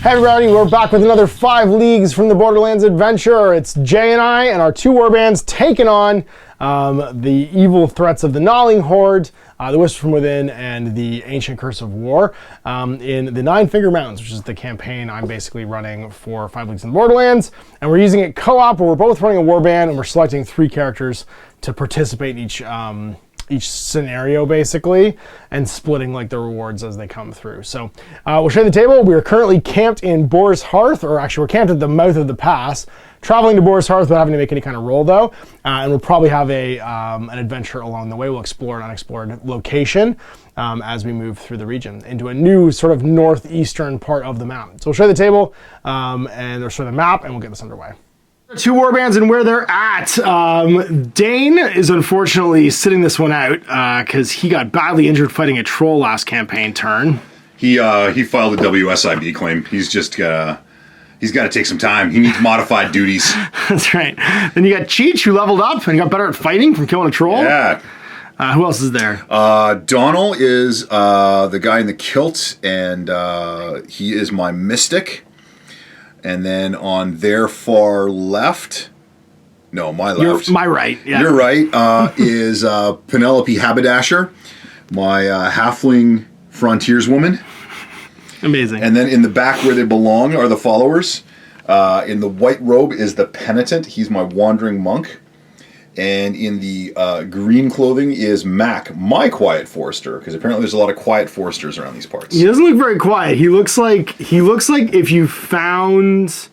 Hey everybody, we're back with another 5 leagues from the Borderlands adventure. It's Jay and I and our 2 warbands taking on the evil threats of the Gnawing Horde, the Whisper from Within, and the Ancient Curse of War in the Nine Finger Mountains, which is the campaign I'm basically running for 5 leagues in the Borderlands. And we're using it co-op, where we're both running a warband and we're selecting 3 characters to participate in each scenario basically, and splitting like the rewards as they come through. So we'll show you the table. We are currently camped in Boar's Hearth, or actually we're camped at the mouth of the pass, traveling to Boar's Hearth without having to make any kind of roll though. And we'll probably have an adventure along the way. We'll explore an unexplored location as we move through the region into a new sort of northeastern part of the map. So we'll show you the table and we'll show the map, and we'll get this underway. 2 warbands and where they're at. Dane is unfortunately sitting this one out because he got badly injured fighting a troll last campaign turn. He filed a WSIB claim. He's got to take some time. He needs modified duties. That's right. Then you got Cheech, who leveled up and got better at fighting from killing a troll. Yeah. Who else is there? Donald is the guy in the kilt, and he is my mystic. And then on their far left, no, my left. My right. Yeah. Your right is Penelope Haberdasher, my halfling frontierswoman. Amazing. And then in the back where they belong are the followers. In the white robe is the penitent. He's my wandering monk. And in the green clothing is Mac, my quiet forester, because apparently there's a lot of quiet foresters around these parts. He doesn't look very quiet. He looks like if you found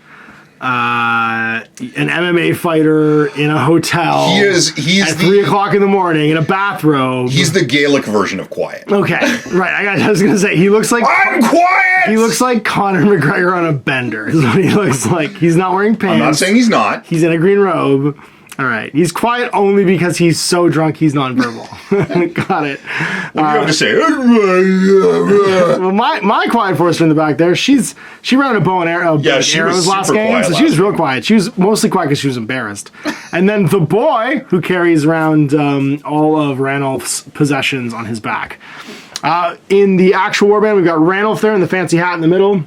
an MMA fighter in a hotel. He's at 3 o'clock in the morning in a bathrobe. He's the Gaelic version of quiet. Okay, right. I was gonna say he looks like I'm quiet. He looks like Conor McGregor on a bender. Is what he looks like. He's not wearing pants. I'm not saying he's not. He's in a green robe. All right. He's quiet only because he's so drunk he's nonverbal. Got it. What do you have to say? Well, my quiet forester in the back there, she ran a bow and arrows last game, so she was real quiet. She was mostly quiet because she was embarrassed. And then the boy who carries around all of Ranulph's possessions on his back. In the actual warband, we've got Ranulph there in the fancy hat in the middle.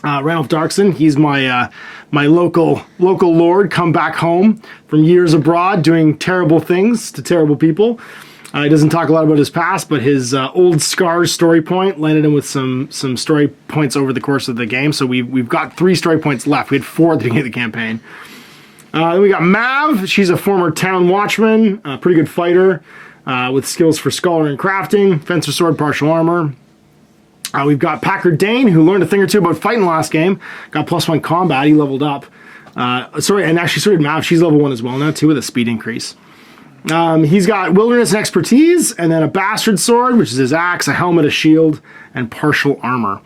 Ranulph Darkson, he's my local lord, come back home from years abroad doing terrible things to terrible people. He doesn't talk a lot about his past, but his old scars story point landed him with some story points over the course of the game. So we've got 3 story points left. We had 4 at the beginning of the campaign. Then we got Mav. She's a former town watchman, a pretty good fighter with skills for scholar and crafting, fencer sword, partial armor. We've got Packard Dane, who learned a thing or two about fighting last game. Got +1 combat. He leveled up. And actually, so did Mav. She's level 1 as well now, too, with a speed increase. He's got wilderness and expertise, and then a bastard sword, which is his axe, a helmet, a shield, and partial armor.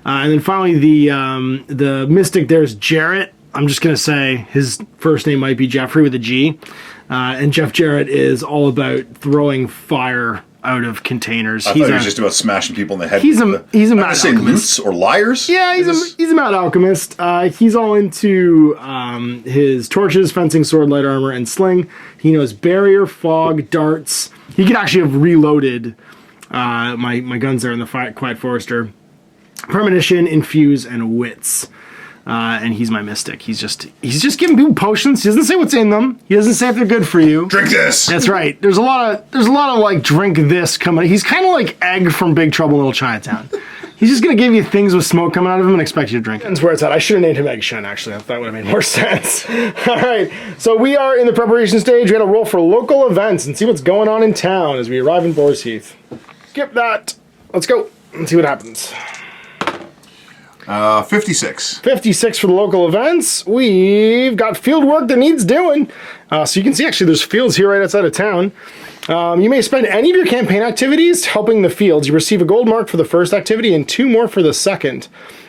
And then finally, the mystic there's Jarrett. I'm just going to say his first name might be Jeffrey with a G. And Jeff Jarrett is all about throwing fire out of containers. I thought he was just about smashing people in the head. He's a mad alchemist. Loots or liars? Yeah, he's a mad alchemist. He's all into his torches, fencing, sword, light armor, and sling. He knows barrier, fog, darts. He could actually have reloaded my guns there in the Quiet Forester. Premonition, infuse, and wits. And he's my mystic. He's just giving people potions. He doesn't say what's in them. He doesn't say if they're good for you. Drink this. That's right. There's a lot of like drink this coming. He's kind of like Egg from Big Trouble in Little Chinatown. He's just gonna give you things with smoke coming out of him and expect you to drink it. That's where it's at. I should have named him Egg Shen, actually. That would have made more sense. All right. So we are in the preparation stage. We got to roll for local events and see what's going on in town as we arrive in Boar's Heath. Skip that. Let's go and see what happens. 56. 56 for the local events. We've got field work that needs doing. So you can see, actually, there's fields here right outside of town. You may spend any of your campaign activities helping the fields. You receive a gold mark for the first activity and 2 more for the second.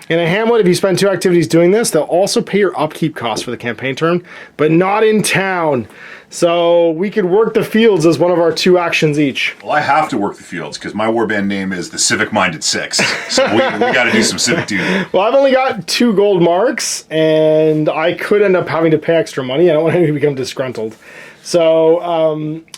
In a hamlet, if you spend 2 activities doing this, they'll also pay your upkeep costs for the campaign turn, but not in town. So we could work the fields as one of our 2 actions each. Well, I have to work the fields because my warband name is the Civic Minded Six. So we got to do some civic duty. Well, I've only got 2 gold marks, and I could end up having to pay extra money. I don't want anyone to become disgruntled. So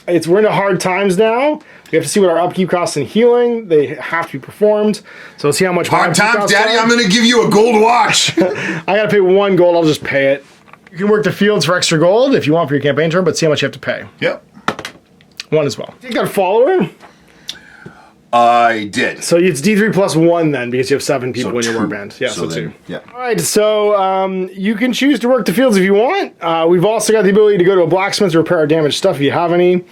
we're into hard times now. We have to see what our upkeep costs and healing. They have to be performed. So let's see how much hard times, Daddy. I'm going to give you a gold watch. I got to pay 1 gold. I'll just pay it. You can work the fields for extra gold if you want for your campaign turn, but see how much you have to pay. Yep. 1 as well. You got a follower? I did. So it's D3 plus 1 then, because you have 7 people in your warband. Yeah, so 2. Yeah. All right, so you can choose to work the fields if you want. We've also got the ability to go to a blacksmith to repair our damaged stuff if you have any.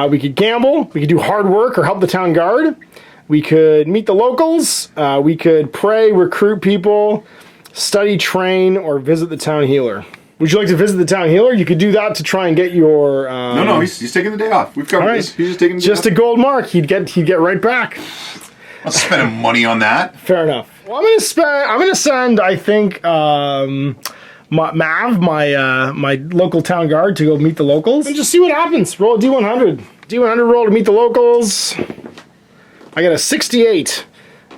We could gamble. We could do hard work or help the town guard. We could meet the locals. We could pray, recruit people, study, train, or visit the town healer. Would you like to visit the town healer? You could do that to try and get your... No, he's taking the day off. We've covered this. He's just taking the day off. A gold mark. He'd get right back. I'm not spending money on that. Fair enough. Well, I'm gonna send, I think, Mav, my local town guard, to go meet the locals and just see what happens. Roll a D100. D100 roll to meet the locals. I got a 68.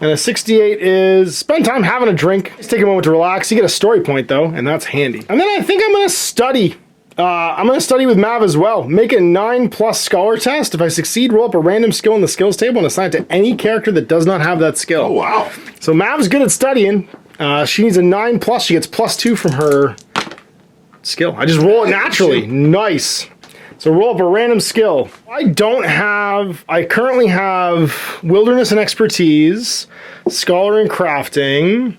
And a 68 is spend time having a drink. Just take a moment to relax. You get a story point though, and that's handy. And then I think I'm gonna study. I'm gonna study with Mav as well. Make a 9+ scholar test. If I succeed, roll up a random skill in the skills table and assign it to any character that does not have that skill. Oh wow. So Mav's good at studying. She needs a 9+. She gets +2 from her skill. I just roll it naturally. Nice. So roll up a random skill. I currently have Wilderness and Expertise, Scholar and Crafting,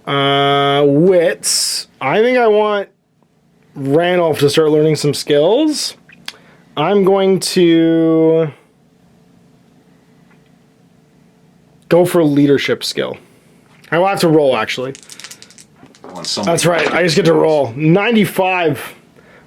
Wits. I think I want Ranulph to start learning some skills. I'm going to go for a leadership skill. I will have to roll, actually. That's right. I just get to roll. 95.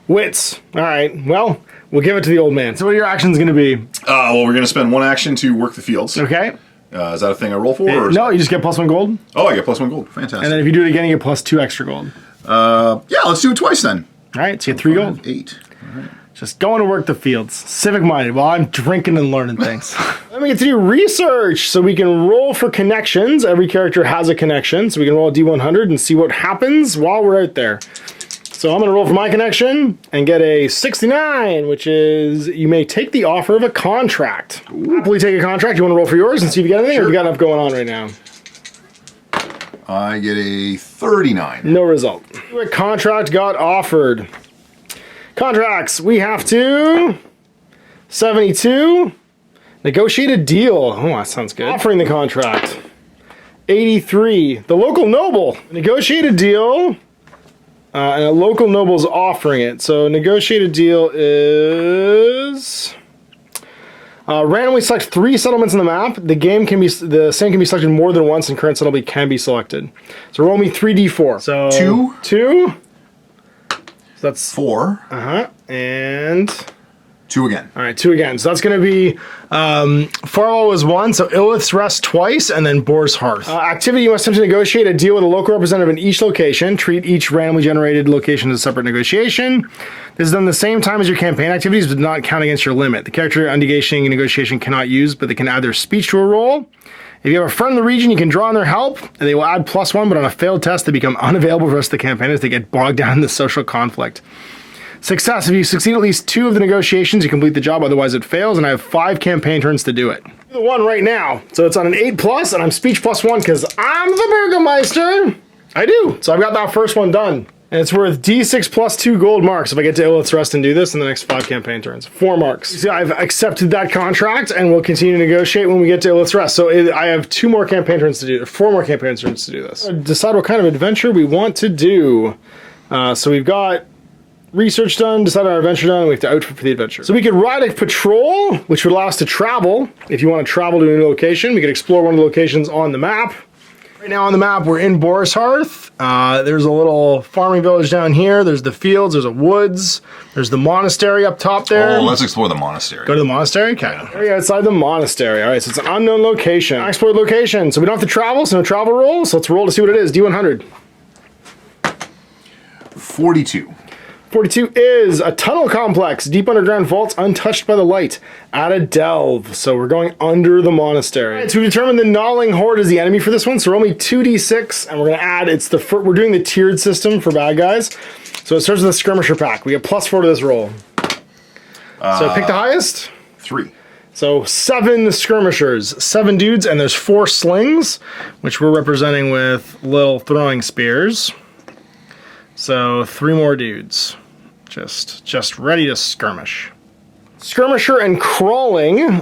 Wits. All right. Well, we'll give it to the old man. So what are your actions going to be? Well, we're going to spend 1 action to work the fields. Okay. Is that a thing I roll for? Or no, you just get +1 gold. Oh, I get +1 gold. Fantastic. And then if you do it again, you get +2 extra gold. Yeah, let's do it twice then. All right. So you get 3 gold. 8. All right. Just going to work the fields. Civic minded while I'm drinking and learning things. Then we get to do research. So we can roll for connections. Every character has a connection. So we can roll a D100 and see what happens while we're out there. So I'm going to roll for my connection and get a 69, which is you may take the offer of a contract. Happily take a contract. You want to roll for yours and see if you got anything, or have you got enough going on right now? I get a 39. No result. A contract got offered. Contracts. We have to 72. Negotiate a deal. Oh, that sounds good. Offering the contract. 83. The local noble. Negotiate a deal. And a local noble is offering it. So negotiated deal is randomly select 3 settlements on the map. The same can be selected more than once, and current settlement can be selected. So roll me 3d4. So 2. 2. So that's 4. And 2 again. All right, 2 again. So that's going to be Farwell was 1, so Illith's Rest twice, and then Boar's Hearth. Activity, you must attempt to negotiate a deal with a local representative in each location. Treat each randomly generated location as a separate negotiation. This is done the same time as your campaign activities, but not count against your limit. The character negotiating a negotiation cannot use, but they can add their speech to a roll. If you have a friend in the region, you can draw on their help, and they will add +1, but on a failed test, they become unavailable for the rest of the campaign as they get bogged down in the social conflict. Success. If you succeed at least 2 of the negotiations, you complete the job, otherwise it fails, and I have 5 campaign turns to do it. The one right now. So it's on an 8+, and I'm speech +1 because I'm the Burgermeister. I do. So I've got that first one done. And it's worth D6 + 2 gold marks if I get to Illith's Rest and do this in the next 5 campaign turns. 4 marks. You see, I've accepted that contract, and we'll continue to negotiate when we get to Illith's Rest. So I have 2 more campaign turns to do, 4 more campaign turns to do this. Decide what kind of adventure we want to do. So we've got research done, decide our adventure done, and we have to outfit for the adventure. So we could ride a patrol, which would allow us to travel. If you want to travel to a new location, we could explore one of the locations on the map. Right now on the map, we're in Boar's Hearth. There's a little farming village down here. There's the fields, there's a woods. There's the monastery up top there. Oh, let's explore the monastery. Go to the monastery? Okay. Right outside the monastery. All right, so it's an unknown location. Unexplored location. So we don't have to travel, so no travel roll. So let's roll to see what it is. D100. 42. 42 is a tunnel complex, deep underground vaults untouched by the light. Add a delve. So we're going under the monastery. All right, so we determined the gnawing horde is the enemy for this one. So we're only 2d6, and we're gonna add, we're doing the tiered system for bad guys. So it starts with a skirmisher pack. We get +4 to this roll. So pick the highest. 3. So 7 skirmishers, 7 dudes, and there's 4 slings, which we're representing with little throwing spears. So 3 more dudes, just ready to skirmish. Skirmisher and crawling.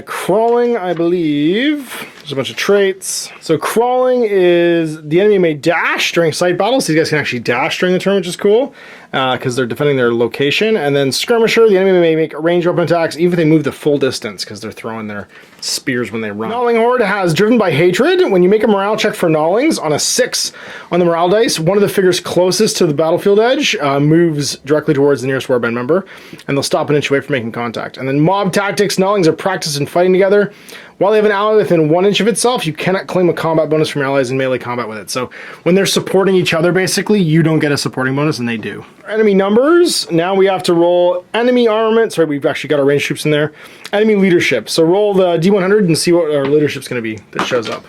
Crawling, I believe, there's a bunch of traits. So crawling is the enemy may dash during sight battles. These guys can actually dash during the turn, which is cool, because they're defending their location. And then skirmisher, the enemy may make range weapon attacks even if they move the full distance, because they're throwing their spears when they run. Gnawing horde has driven by hatred. When you make a morale check for gnawlings on a 6 on the morale dice, one of the figures closest to the battlefield edge moves directly towards the nearest warband member, and they'll stop an inch away from making contact. And then mob tactics, gnawlings are practiced in fighting together. While they have an ally within 1 inch of itself, you cannot claim a combat bonus from your allies in melee combat with it. So when they're supporting each other, basically, you don't get a supporting bonus, and they do. Enemy numbers. Now we have to roll enemy armament. Sorry, we've actually got our ranged troops in there. Enemy leadership. So roll the D100 and see what our leadership's going to be that shows up.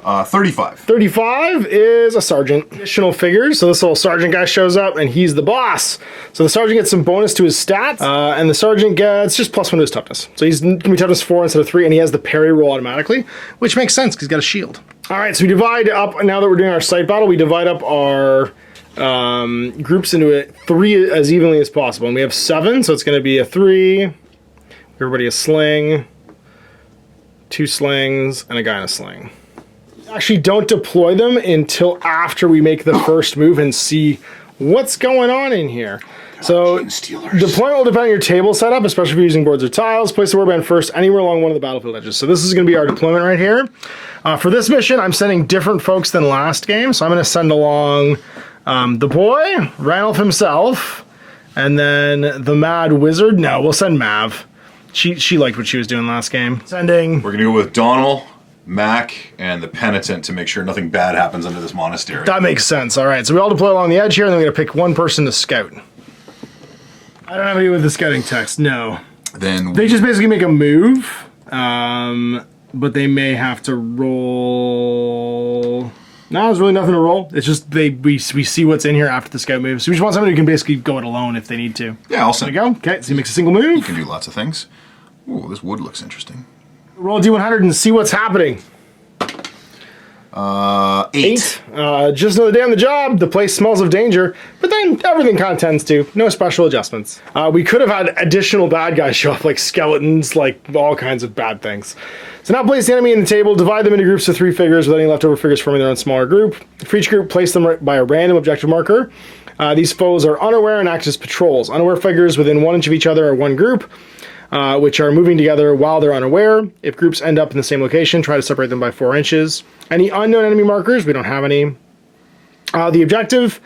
35. 35 is a sergeant. Additional figures. So this little sergeant guy shows up, and he's the boss. So the sergeant gets some bonus to his stats, and the sergeant gets just +1 to his toughness. So he's going to be toughness 4 instead of 3, and he has the parry roll automatically, which makes sense because he's got a shield. All right, so we divide up, now that we're doing our sight battle, we divide up our groups into 3 as evenly as possible. And we have 7, so it's going to be a 3, everybody a sling, 2 slings, and a guy in a sling. Actually don't deploy them until after we make the first move and see what's going on in here. So deployment will depend on your table setup, especially if you're using boards or tiles. Place the warband first anywhere along one of the battlefield edges. So this is going to be our deployment right here. For this mission, I'm sending different folks than last game. So I'm going to send along the boy, Ranulph himself, and then the mad wizard. No, we'll send Mav. She liked what she was doing last game. We're going to go with Donald, Mac, and the penitent to make sure nothing bad happens under this monastery. That makes sense. All right, so we all deploy along the edge here, and then we're going to pick one person to scout. I don't have any with the scouting text, no. Then they just basically make a move, but they may have to roll. No, there's really nothing to roll. It's just we see what's in here after the scout move. So we just want somebody who can basically go it alone if they need to. Yeah, I'll send. There we go. Okay, so he makes a single move. You can do lots of things. Ooh, this wood looks interesting. Roll a D100 and see what's happening. 8. Just another day on the job. The place smells of danger, but then everything kind of tends to. No special adjustments. We could have had additional bad guys show up, like skeletons, like all kinds of bad things. So now place the enemy in the table, divide them into groups of 3 figures with any leftover figures forming their own smaller group. For each group, place them by a random objective marker. These foes are unaware and act as patrols. Unaware figures within 1 inch of each other are one group, which are moving together while they're unaware. If groups end up in the same location, try to separate them by 4 inches. Any unknown enemy markers? We don't have any. The objective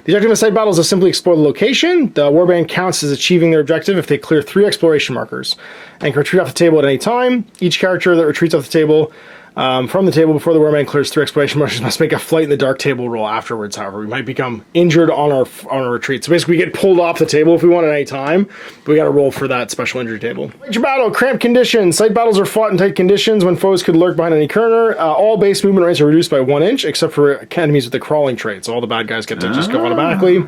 of sight battle is to simply explore the location. The warband counts as achieving their objective if they clear 3 exploration markers and can retreat off the table at any time. Each character that retreats off the table from the table before the warband clears 3 exploration markers must make a flight in the dark table roll afterwards. However, we might become injured on our retreat. So basically, we get pulled off the table if we want at any time, but we got to roll for that special injury table. Major battle, cramped conditions. Sight battles are fought in tight conditions when foes could lurk behind any corner. All base movement rates are reduced by 1 inch, except for enemies with the crawling trait. So all the bad guys get to just go automatically.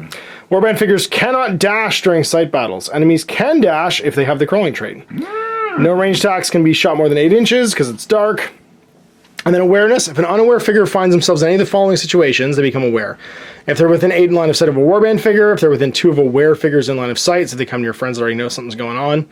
Warband figures cannot dash during sight battles. Enemies can dash if they have the crawling trait. No range attacks can be shot more than 8 inches because it's dark. And then awareness. If an unaware figure finds themselves in any of the following situations, they become aware. If they're within 8 in line of sight of a warband figure, if they're within 2 of aware figures in line of sight, so they come to your friends that already know something's going on.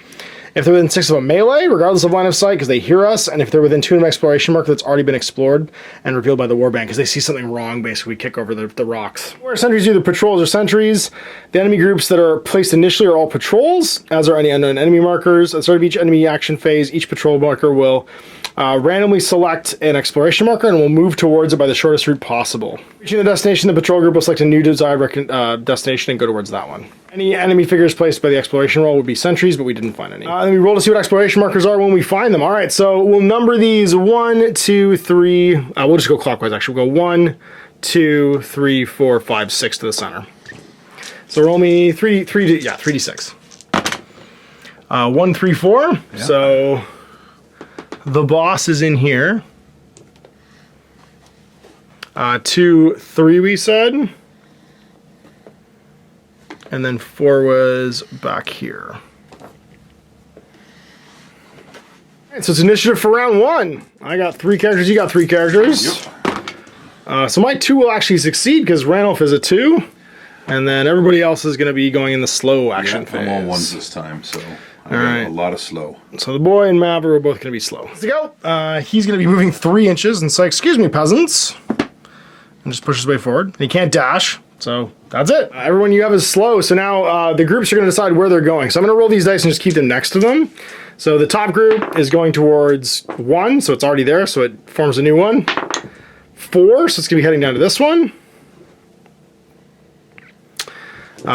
If they're within 6 of a melee, regardless of line of sight, because they hear us, and if they're within 2 of an exploration marker that's already been explored and revealed by the warband, because they see something wrong, basically, we kick over the rocks. Where sentries do the patrols or sentries, the enemy groups that are placed initially are all patrols, as are any unknown enemy markers. At the start of each enemy action phase, each patrol marker will randomly select an exploration marker and will move towards it by the shortest route possible. Reaching the destination, the patrol group will select a new desired destination and go towards that one. Any enemy figures placed by the exploration roll would be sentries, but we didn't find any. Then we roll to see what exploration markers are when we find them. All right, so we'll number these 1, 2, 3. We'll just go clockwise, actually. We'll go 1, 2, 3, 4, 5, 6 to the center. So roll me 3d6. 1, 3, 4. Yeah. So the boss is in here. 2, 3 we said. And then 4 was back here. Alright, so it's initiative for round 1. I got 3 characters, you got 3 characters. Yep. So my 2 will actually succeed because Ranulph is a 2. And then everybody else is going to be going in the slow action phase. I'm all 1s this time, so I got a lot of slow. So the boy and Mav are both going to be slow. Let's go. He's going to be moving 3 inches and say, excuse me, peasants. And just push his way forward. And he can't dash, so that's it. Everyone you have is slow, so now the groups are going to decide where they're going. So I'm going to roll these dice and just keep them next to them. So the top group is going towards 1, so it's already there, so it forms a new one. 4, so it's going to be heading down to this one.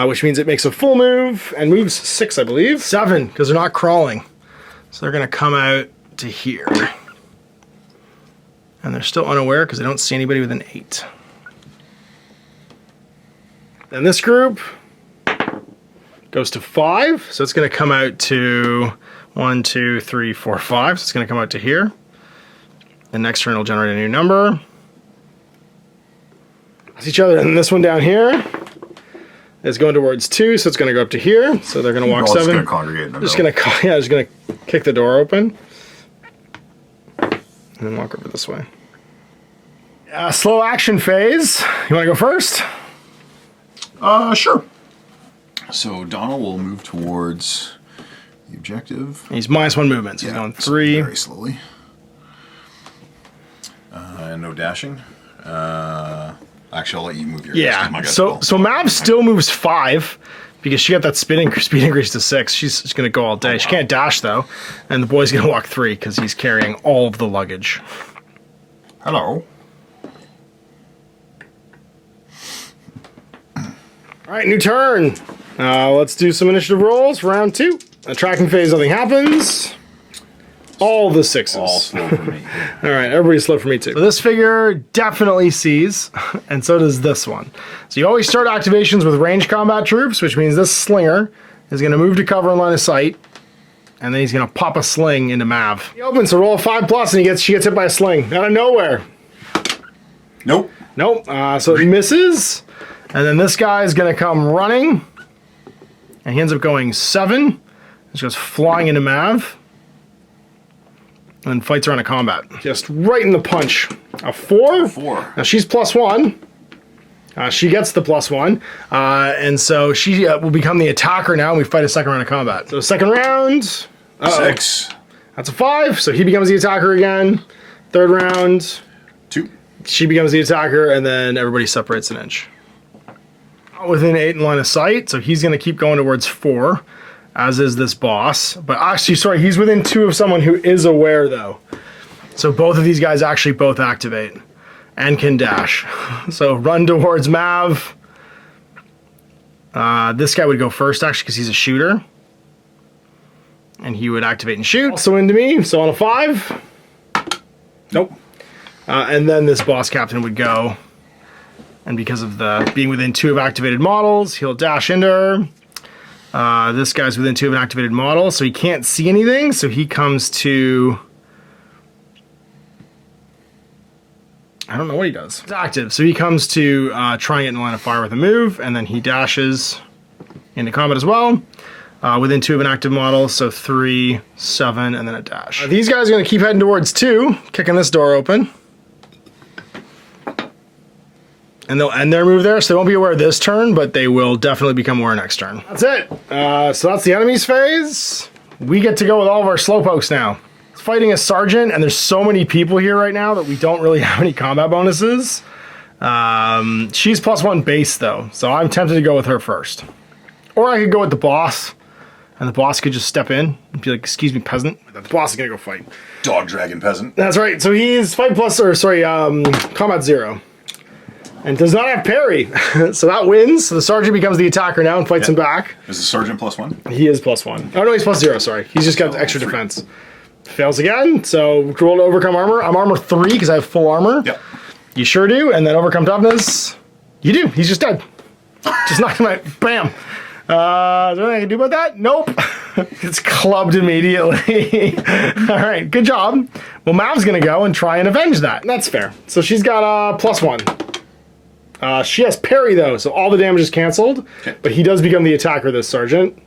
Which means it makes a full move and moves 6, I believe. 7, because they're not crawling. So they're going to come out to here. And they're still unaware because they don't see anybody with an 8. Then this group goes to 5, so it's going to come out to 1, 2, 3, 4, 5. So it's going to come out to here. The next turn will generate a new number. That's each other, and this one down here is going towards 2, so it's going to go up to here. So they're going to walk 7. Just going to congregate in the just going to kick the door open and then walk over this way. Slow action phase. You want to go first? Sure. So Donald will move towards the objective. He's -1 movement, so he's going 3. Very slowly. No dashing. Actually, I'll let you move your dice. So Mav still moves 5 because she got that speed increase to 6. She's going to go all day. She can't dash though, and the boy's going to walk 3 because he's carrying all of the luggage. Hello. All right, new turn. Let's do some initiative rolls for round 2. Tracking phase, nothing happens. All the 6s. All slow for me. All right, everybody's slow for me too. So this figure definitely sees, and so does this one. So you always start activations with ranged combat troops, which means this slinger is going to move to cover in line of sight, and then he's going to pop a sling into Mav. He opens, so roll a 5+, and she gets hit by a sling out of nowhere. Nope. Nope. So it misses, and then this guy is going to come running, and he ends up going 7. Just goes flying into Mav. And fights her on a combat. Just right in the punch. A 4. 4. Now she's +1. She gets the +1. And so she will become the attacker now, and we fight a second round of combat. So second round. 6. That's a 5. So he becomes the attacker again. Third round. 2. She becomes the attacker, and then everybody separates an inch. Within 8 in line of sight, so he's going to keep going towards 4. As is this boss. But actually, sorry, he's within 2 of someone who is aware, though. So both of these guys actually both activate and can dash. So run towards Mav. This guy would go first, actually, because he's a shooter. And he would activate and shoot. Also into me, so on a 5. Nope. And then this boss captain would go. And because of the being within 2 of activated models, he'll dash into her. This guy's within 2 of an activated model, so he can't see anything, so he comes to... I don't know what he does. It's active, so he comes to try and get in line of fire with a move, and then he dashes into combat as well. Within 2 of an active model, so 3, 7, and then a dash. These guys are going to keep heading towards 2, kicking this door open. And they'll end their move there, so they won't be aware this turn, but they will definitely become aware next turn. That's it. So that's the enemies phase. We get to go with all of our slowpokes now. It's fighting a sergeant, and there's so many people here right now that we don't really have any combat bonuses. She's +1 base, though, so I'm tempted to go with her first. Or I could go with the boss, and the boss could just step in and be like, excuse me, peasant. The boss is going to go fight. Dog dragon peasant. That's right. So he's combat 0. And does not have parry. So that wins. So the sergeant becomes the attacker now and fights him back. Is the sergeant +1? He is +1. Oh no, he's +0, sorry. He's just got extra defense. Fails again, so roll to overcome armor. I'm armor 3 because I have full armor. Yep. You sure do, and then overcome toughness. You do, he's just dead. Just knocks him out. Bam. Is there anything I can do about that? Nope. It's clubbed immediately. All right, good job. Well, Mav's going to go and try and avenge that. That's fair. So she's got +1. She has parry, though, so all the damage is canceled. Okay. But he does become the attacker, this sergeant.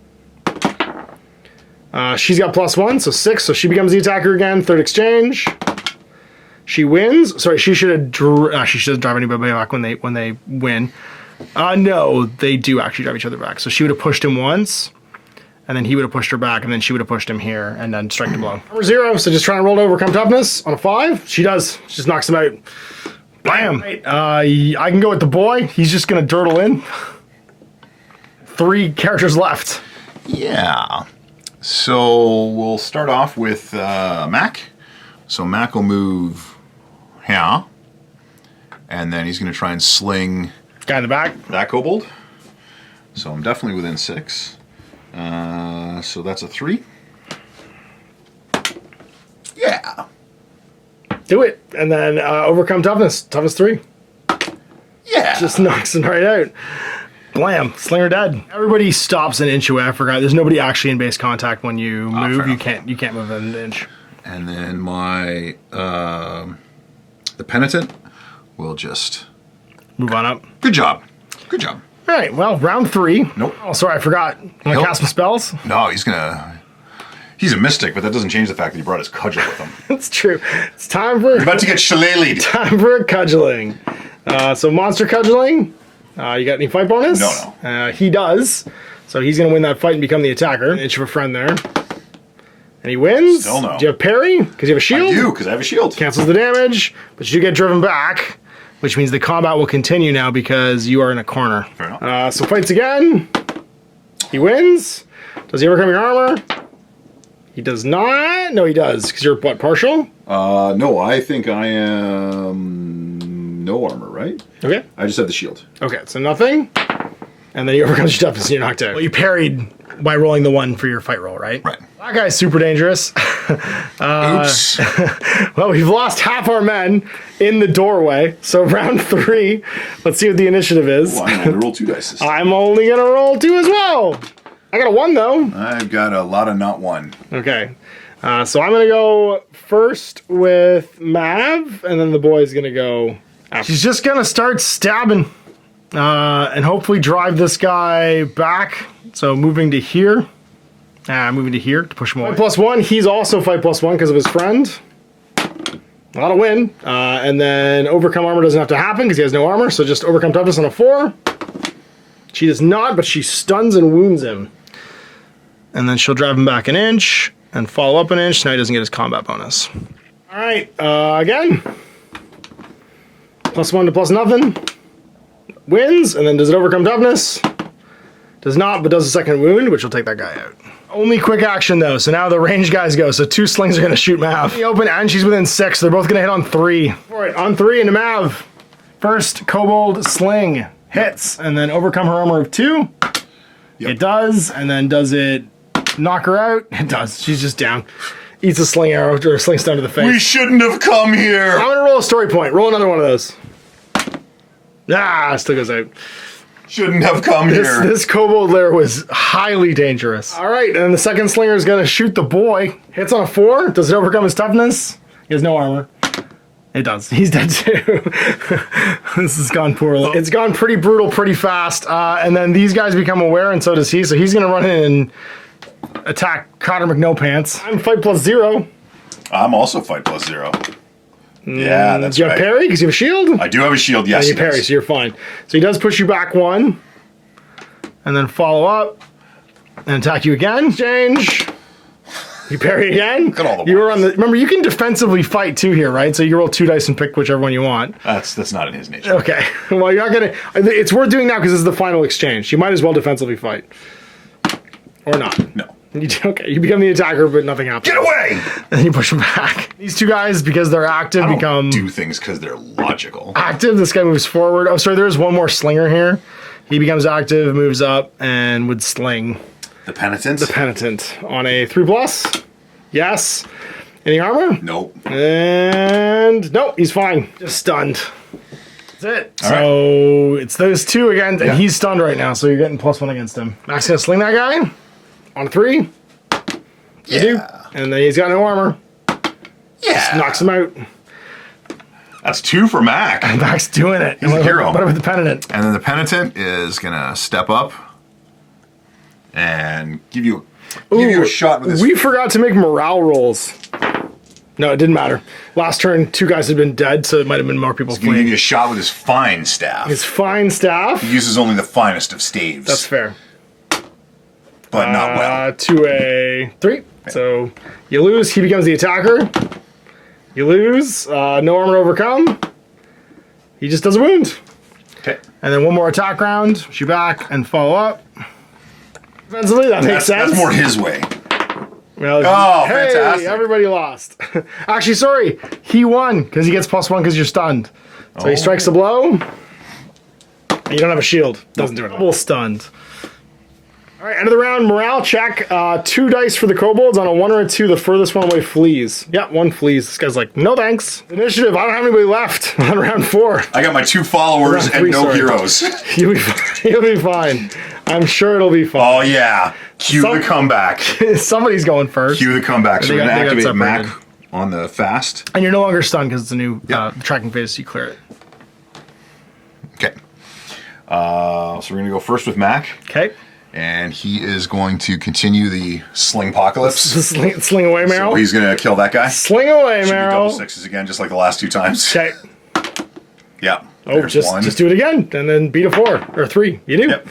She's got +1, so 6, so she becomes the attacker again. Third exchange. She wins. Sorry, she should drive anybody back when they win. No, they do actually drive each other back. So she would have pushed him once, and then he would have pushed her back, and then she would have pushed him here, and then strike the blow. Number 0, so just trying to roll to overcome toughness on a 5. She does. She just knocks him out. Bam! Right. I can go with the boy. He's just going to dirtle in. 3 characters left. Yeah. So we'll start off with Mac. So Mac will move here, and then he's going to try and sling... Guy in the back. That kobold. So I'm definitely within 6. So that's a 3. Yeah. Do it. And then overcome toughness. Toughness 3. Yeah. Just knocks him right out. Blam. Slinger dead. Everybody stops an inch away. I forgot. There's nobody actually in base contact when you move. You can't move an inch. And then my the penitent will just move on up. Good job. Good job. All right. Well, round 3. Nope. Oh, sorry, I forgot. Want to cast some spells? No, he's a mystic, but that doesn't change the fact that he brought his cudgel with him. That's true. It's time for... You're about to get shillelied. Time for a cudgeling. So monster cudgeling. You got any fight bonus? No. He does. So he's going to win that fight and become the attacker. An inch of a friend there. And he wins. Still no. Do you have parry? Because you have a shield? I do, because I have a shield. Cancels the damage, but you do get driven back, which means the combat will continue now because you are in a corner. Fair enough. So fights again. He wins. Does he overcome your armor? He does not. No, he does. Because you're what, partial? No, I think I am no armor, right? Okay. I just have the shield. Okay, so nothing. And then you overcome your toughness and you're knocked out. Well, you parried by rolling the 1 for your fight roll, right? Right. That guy's super dangerous. Oops. Well, we've lost half our men in the doorway. So round 3, let's see what the initiative is. Ooh, I'm going to roll 2 dice. I'm only going to roll 2 as well. I got a 1, though. I've got a lot of not 1. Okay. So I'm going to go first with Mav, and then the boy's going to go after. She's just going to start stabbing and hopefully drive this guy back. So moving to here. Moving to here to push him away. Fight +1. He's also fight +1 because of his friend. Not a win. And then overcome armor doesn't have to happen because he has no armor. So just overcome toughness on a 4. She does not, but she stuns and wounds him. And then she'll drive him back an inch and follow up an inch. Now he doesn't get his combat bonus. All right. Again. +1 to +0. Wins. And then does it overcome toughness? Does not, but does a second wound, which will take that guy out. Only quick action, though, so now the range guys go. So 2 slings are going to shoot Mav. In the open, and she's within 6. They're both going to hit on 3. All right, on 3 into Mav. First, Kobold Sling hits, and then overcome her armor of 2. Yep. It does, and then does it knock her out? It does. She's just down. Eats a sling arrow, or a sling stone to the face. We shouldn't have come here. I'm going to roll a story point. Roll another one of those. Still goes out. Shouldn't have come here. This kobold lair was highly dangerous. All right, and the second slinger is going to shoot the boy. Hits on a 4. Does it overcome his toughness? He has no armor. It does. He's dead too. This has gone poorly. It's gone pretty brutal, pretty fast. And then these guys become aware, and so does he. So he's going to run in and attack Cotter McNoPants. I'm fight +0. I'm also fight +0. Yeah, that's right. Do you have parry because you have a shield? I do have a shield, yes. And you parry, so you're fine. So he does push you back 1, and then follow up, and attack you again. Change. You parry again. Look at all the you were on the. Remember, you can defensively fight too here, right? So you roll 2 dice and pick whichever one you want. That's not in his nature. Okay. Well, you're not gonna. It's worth doing now because this is the final exchange. You might as well defensively fight, or not. No. Okay, you become the attacker, but nothing happens. Get away! And you push them back. These 2 guys, because they're active, become... do things because they're logical. Active, this guy moves forward. Oh, sorry, there's one more slinger here. He becomes active, moves up, and would sling. The penitent? The penitent. On a 3+. Yes. Any armor? Nope. And... Nope, he's fine. Just stunned. That's it. So it's those two again, and he's stunned right now, so you're getting +1 against him. Mac's gonna sling that guy on a 3. You do. And then he's got no armor. Just knocks him out. That's 2 for Mac. Mac's doing it. He's a hero. What about the penitent? And then the penitent is gonna step up and give you a shot with this. We forgot to make morale rolls. No, it didn't matter. Last turn, 2 guys had been dead, so it might have been more people He's gonna give you a shot with his fine staff. His fine staff? He uses only the finest of staves. That's fair. But not well. To a 3. So you lose. He becomes the attacker. You lose. No armor to overcome. He just does a wound. Okay. And then 1 more attack round. Shoot back and follow up. Defensively, that makes sense. That's more his way. Well, hey, fantastic. Everybody lost. Actually, sorry. He won because he gets +1 because you're stunned. So he strikes the blow. And you don't have a shield. Doesn't do it. Double stunned. All right, end of the round, morale check. 2 dice for the kobolds. On a 1 or a 2, the furthest one away flees. Yeah, 1 flees. This guy's like, no thanks. Initiative, I don't have anybody left on round 4. I got my 2 followers and no heroes. You'll be fine. I'm sure it'll be fine. Oh, yeah. Cue the comeback. Somebody's going first. Cue the comeback. So we're going to activate Mac on the fast. And you're no longer stunned because it's a new tracking phase, so you clear it. Okay. So we're going to go first with Mac. Okay. And he is going to continue the sling-pocalypse. Sling away, Meryl. So he's going to kill that guy. Sling away, Meryl. Should be double 6s again, just like the last 2 times. Okay. Yeah. Oh, just do it again, and then beat a 4 or 3. You do. Yep.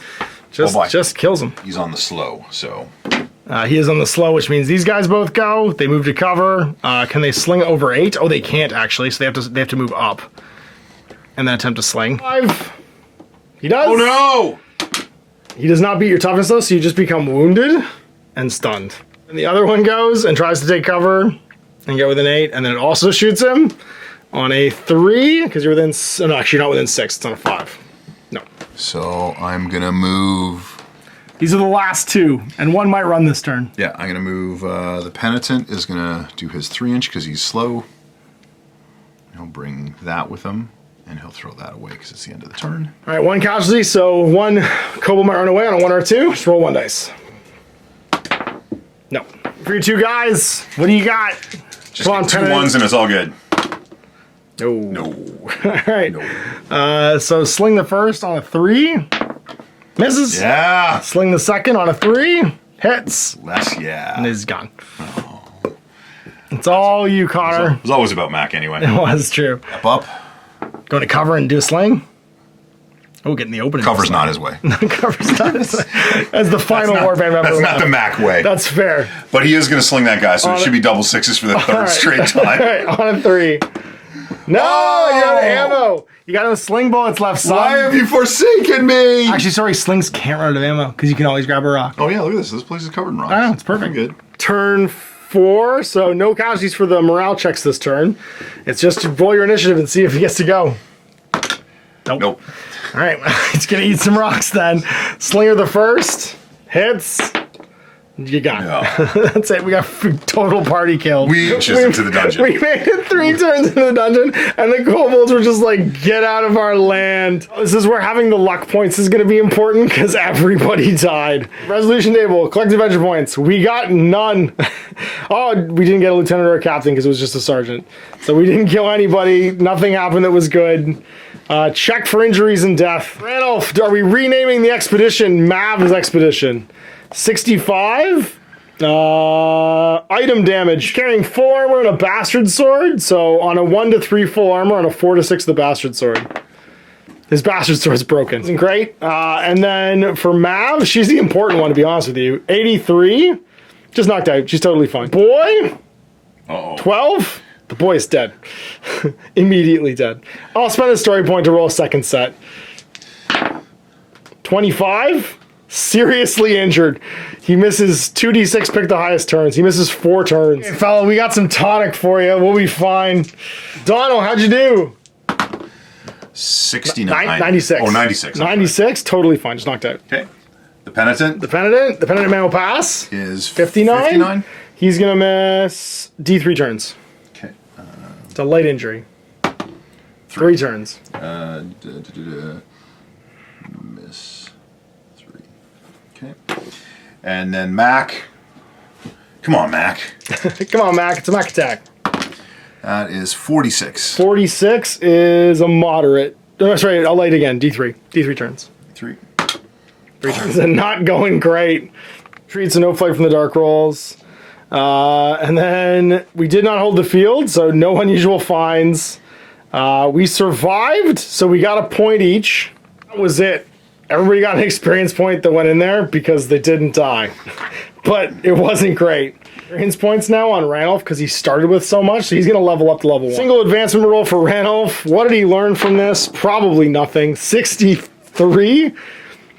Just kills him. He's on the slow, so. He is on the slow, which means these guys both go. They move to cover. Can they sling over 8? Oh, they can't actually. So they have to move up, and then attempt to sling. 5. He does. Oh no! He does not beat your toughness though, so you just become wounded and stunned. And the other one goes and tries to take cover and get within 8, and then it also shoots him on a 3 because you're within. No, actually, you're not within 6. It's on a 5. No. So I'm gonna move. These are the last 2, and 1 might run this turn. Yeah, I'm gonna move. The penitent is gonna do his 3-inch because he's slow. He'll bring that with him, and he'll throw that away because it's the end of the turn. All right, 1 casualty, so 1 kobold might run away on a 1 or a 2. Just roll 1 dice. No. For your 2 guys, what do you got? Just get 2 1s and it's all good. No. All right. So sling the first on a 3. Misses. Yeah. Sling the second on a 3. Hits. Less, yeah. And is gone. Oh. It's all you, Connor. It was always about Mac anyway. It was true. Step up. Going to cover and do a sling. Oh, getting the opening. Cover's not his way. Cover's not his way. That's the final warband member. That's not the Mac way. That's fair. But he is going to sling that guy, so it should be double 6s for the 3rd straight time. All right, on a 3. No, you're out of ammo. You got no sling bullets left, son. Why have you forsaken me? Actually, sorry, slings can't run out of ammo because you can always grab a rock. Oh yeah, look at this. This place is covered in rocks. I know, it's perfect. Good. Turn 4, so no casualties for the morale checks this turn. It's just to roll your initiative and see if he gets to go. Nope. All right, he's gonna eat some rocks then. Slinger the first hits. You got it. That's it. We got total party killed. We just into the dungeon. We made it 3 turns into the dungeon, and the kobolds were just like, get out of our land. This is where having the luck points is going to be important because everybody died. Resolution table, collect adventure points. We got none. Oh, we didn't get a lieutenant or a captain because it was just a sergeant. So we didn't kill anybody. Nothing happened that was good. Check for injuries and death. Randolph, are we renaming the expedition Mav's Expedition? 65 item damage, carrying 4 armor and a bastard sword. So on a 1 to 3 full armor, on a 4 to 6 the bastard sword. His bastard sword's broken. Isn't great. And then for Mav, she's the important one to be honest with you. 83, just knocked out. She's totally fine. Boy, 12. The boy is dead. Immediately dead. I'll spend a story point to roll a second set. 25. Seriously injured. He misses 2d6, pick the highest turns. He misses 4 turns. Hey, fella, we got some tonic for you. We'll be fine. Donald, how'd you do? 69. 96. Oh, 96. 96, totally fine. Just knocked out. Okay. The penitent? The penitent man will pass. Is 59. He's going to miss D3 turns. Okay. It's a light injury. 3 turns. Miss 3. Okay. And then Mac. Come on, Mac. Come on, Mac. It's a Mac attack. That is 46. 46 is a moderate. Oh, sorry, I'll light again. D3. D3 turns. 3. 3 turns. And not going great. Treats a no fight from the dark rolls. And then we did not hold the field, so no unusual finds. We survived, so we got a point each. That was it. Everybody got an experience point that went in there because they didn't die. But it wasn't great. Experience points now on Ranulph because he started with so much, so he's going to level up to level 1. Single advancement roll for Ranulph. What did he learn from this? Probably nothing. 63.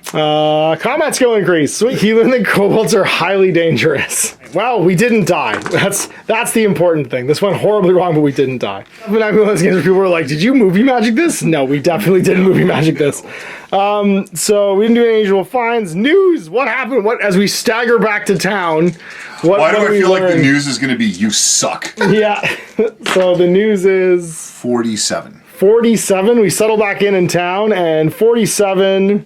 Combat skill increase. Sweet. He learned that kobolds are highly dangerous. Well, we didn't die. That's the important thing. This went horribly wrong, but we didn't die. When I was games where people were like, "Did you movie magic this?" No, we definitely didn't movie magic this. So we didn't do any unusual finds. News. What happened? What as we stagger back to town? Why do I feel like the news is going to be "you suck"? Yeah. So the news is 47. 47. We settle back in town, and 47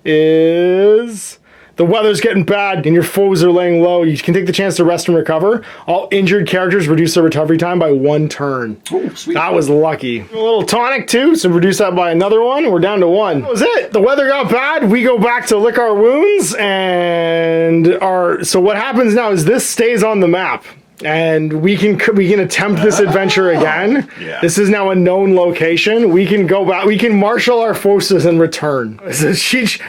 is the weather's getting bad and your foes are laying low. You can take the chance to rest and recover. All injured characters reduce their recovery time by 1 turn. Oh, sweet. That was lucky. A little tonic too, so reduce that by another 1. We're down to 1. That was it. The weather got bad. We go back to lick our wounds, and so what happens now is this stays on the map. And we can attempt this adventure again. Yeah. This is now a known location. We can go back. We can marshal our forces and return. So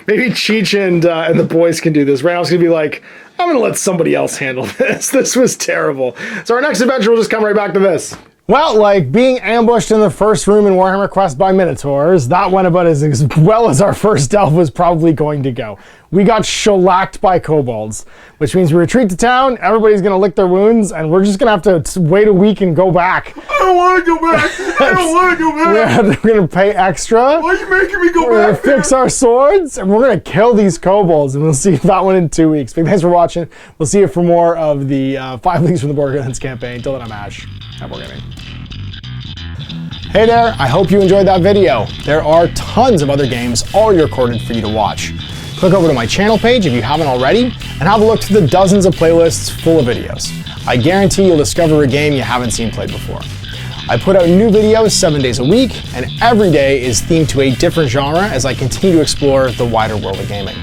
maybe Cheech and the boys can do this. Randall's gonna be like, I'm gonna let somebody else handle this. This was terrible. So our next adventure will just come right back to this. Well, like being ambushed in the first room in Warhammer Quest by Minotaurs, that went about as well as our first delve was probably going to go. We got shellacked by kobolds, which means we retreat to town, everybody's gonna lick their wounds, and we're just gonna have to wait a week and go back. I don't want to go back. I don't want to go back. We're gonna pay extra. Why are you making me go We're back? gonna fix our swords, and we're gonna kill these kobolds, and we'll see that one in 2 weeks. Big thanks for watching. We'll see you for more of the 5 Leagues from the Borderlands campaign. Till then, I'm Ash. Have Wargaming. Hey there, I hope you enjoyed that video. There are tons of other games already recorded for you to watch. Click over to my channel page if you haven't already, and have a look through the dozens of playlists full of videos. I guarantee you'll discover a game you haven't seen played before. I put out new videos 7 days a week, and every day is themed to a different genre as I continue to explore the wider world of gaming.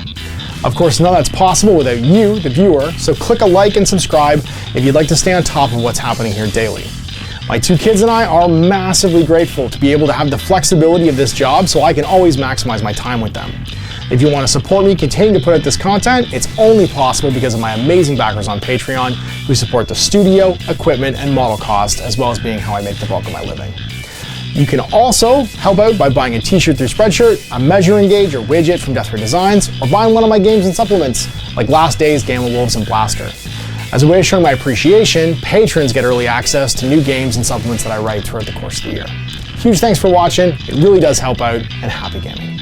Of course, none of that's possible without you, the viewer, so click a like and subscribe if you'd like to stay on top of what's happening here daily. My 2 kids and I are massively grateful to be able to have the flexibility of this job so I can always maximize my time with them. If you want to support me continuing to put out this content, it's only possible because of my amazing backers on Patreon who support the studio, equipment, and model cost, as well as being how I make the bulk of my living. You can also help out by buying a t-shirt through Spreadshirt, a measuring gauge or widget from Death Ray Designs, or buying one of my games and supplements like Last Days, Gamma Wolves, and Blaster. As a way of showing my appreciation, patrons get early access to new games and supplements that I write throughout the course of the year. Huge thanks for watching, it really does help out, and happy gaming.